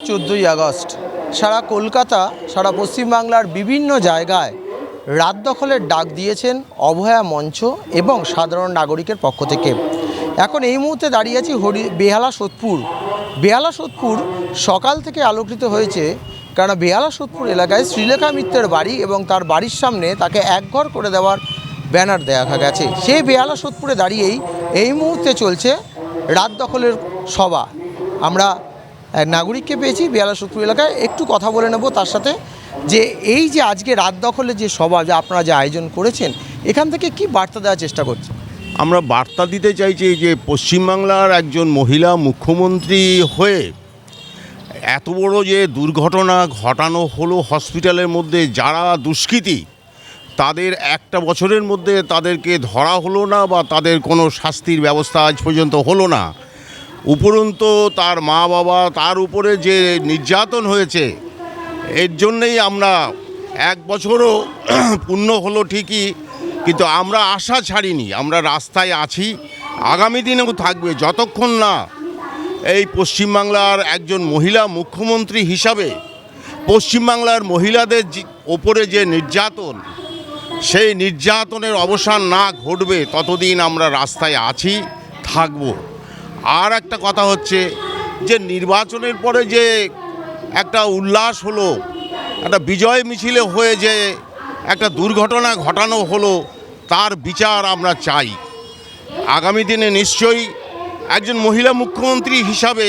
14ই August সারা কলকাতা, সারা পশ্চিমবাংলার বিভিন্ন জায়গায় রাত দখলের ডাক দিয়েছেন অভয়া মঞ্চ এবং সাধারণ নাগরিকের পক্ষ থেকে। এখন এই মুহূর্তে দাঁড়িয়ে আছি বেহালা সোদপুর। বেহালা সোদপুর সকাল থেকে আলোকিত হয়েছে, কারণ বেহালা সোদপুর এলাকায় শ্রীলেখা মিত্রের বাড়ি এবং তার বাড়ির সামনে তাকে একঘর করে দেওয়ার ব্যানার দেখা গেছে। সেই বেহালা সোদপুরে দাঁড়িয়েই এই মুহূর্তে চলছে রাত দখলের সভা। আমরা এক নাগরিককে পেয়েছি বেহালা সোদপুর এলাকায়, একটু কথা বলে নেব তার সাথে, যে এই যে আজকে রাত দখলের যে সভা যে আপনারা যে আয়োজন করেছেন, এখান থেকে কি বার্তা দেওয়ার চেষ্টা করছেন? আমরা বার্তা দিতে চাইছি যে পশ্চিমবাংলার একজন মহিলা মুখ্যমন্ত্রী হয়ে এত বড় যে দুর্ঘটনা ঘটানো হলো হসপিটালের মধ্যে, যারা দুষ্কৃতী তাদের একটা বছরের মধ্যে তাদেরকে ধরা হলো না বা তাদের কোনো শাস্তির ব্যবস্থা আজ পর্যন্ত হলো না। উপরন্তু তার মা বাবা তার উপরে যে নির্যাতন হয়েছে, এর জন্যেই আমরা এক বছরও পূর্ণ হলো ঠিকই, কিন্তু আমরা আশা ছাড়িনি, আমরা রাস্তায় আছি, আগামী দিনেও থাকবে যতক্ষণ না এই পশ্চিমবাংলার একজন মহিলা মুখ্যমন্ত্রী হিসাবে পশ্চিমবাংলার মহিলাদের ওপরে যে নির্যাতন, সেই নির্যাতনের অবসান না ঘটবে ততদিন আমরা রাস্তায় আছি, থাকব। আর একটা কথা হচ্ছে যে নির্বাচনের পরে যে একটা উল্লাস হলো, একটা বিজয় মিছিলে হয়ে যে একটা দুর্ঘটনা ঘটানো হলো, তার বিচার আমরা চাই। আগামী দিনে নিশ্চয়ই একজন মহিলা মুখ্যমন্ত্রী হিসাবে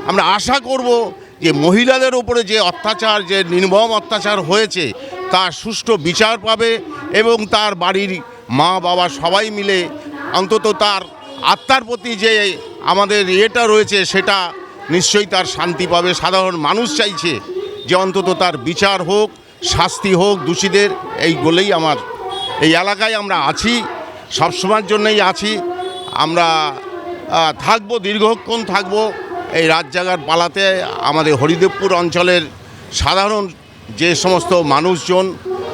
আমরা আশা করব যে মহিলাদের ওপরে যে অত্যাচার, যে নির্মম অত্যাচার হয়েছে, তার সুষ্ঠু বিচার পাবে এবং তার বাড়ির মা বাবা সবাই মিলে অন্তত তার আত্মার প্রতি যে আমাদের ইয়েটা রয়েছে সেটা নিশ্চয়ই তার শান্তি পাবে। সাধারণ মানুষ চাইছে যে অন্তত তার বিচার হোক, শাস্তি হোক দোষীদের, এই বলেই আমার এই এলাকায় আমরা আছি, সবসময়ের জন্যই আছি। আমরা থাকবো, দীর্ঘক্ষণ থাকবো এই রাত জাগার পালাতে। আমাদের হরিদেবপুর অঞ্চলের সাধারণ যে সমস্ত মানুষজন,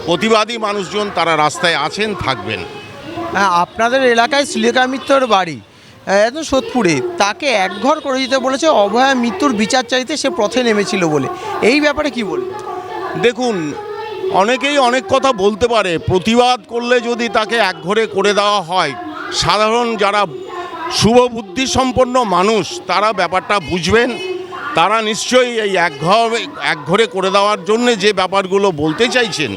প্রতিবাদী মানুষজন, তারা রাস্তায় আছেন, থাকবেন। আপনাদের এলাকায় শ্রীলেখা মিত্রের বাড়ি একদম সোদপুরে, তাকে একঘর করে দিতে বলেছে অভয়া মৃত্যুর বিচার চাইতে সে পথে নেমেছিল বলে, এই ব্যাপারে কি বলবেন? দেখুন, অনেকেই অনেক কথা বলতে পারে, প্রতিবাদ করলে যদি তাকে একঘরে করে দেওয়া হয়, সাধারণ যারা শুভবুদ্ধি সম্পন্ন মানুষ তারা ব্যাপারটা বুঝবেন, তারা নিশ্চয়ই এই একঘরে করে দেওয়ার জন্য যে ব্যাপারগুলো বলতে চাইছেন,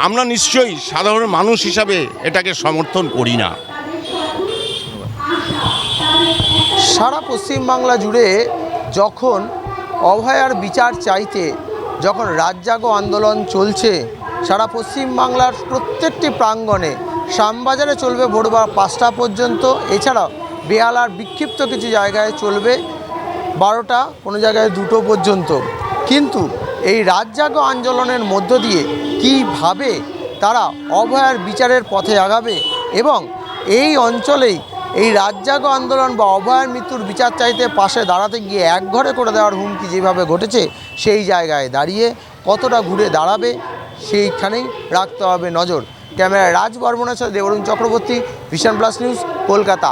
আমরা নিশ্চয়ই সাধারণ মানুষ হিসাবে এটাকে সমর্থন করি না। সারা পশ্চিমবাংলা জুড়ে যখন অভয়ার বিচার চাইতে যখন রাত জাগো আন্দোলন চলছে, সারা পশ্চিমবাংলার প্রত্যেকটি প্রাঙ্গণে, শ্যামবাজারে চলবে ভোর 5টা পর্যন্ত, এছাড়াও বেহালার বিক্ষিপ্ত কিছু জায়গায় চলবে 12টা, কোনো জায়গায় 2টো পর্যন্ত। কিন্তু এই রাত জাগো আন্দোলনের মধ্য দিয়ে কীভাবে তারা অভয়ার বিচারের পথে আগাবে এবং এই অঞ্চলেই এই রাত জাগো আন্দোলন বা অভয়ার মৃত্যুর বিচার চাইতে পাশে দাঁড়াতে গিয়ে একঘরে করে দেওয়ার হুমকি যেভাবে ঘটেছে, সেই জায়গায় দাঁড়িয়ে কতটা ঘুরে দাঁড়াবে সেইখানেই রাখতে হবে নজর। ক্যামেরায় রাজ বর্মণের সাথে Debarun Chakraborty, Vision Plus News, Kolkata.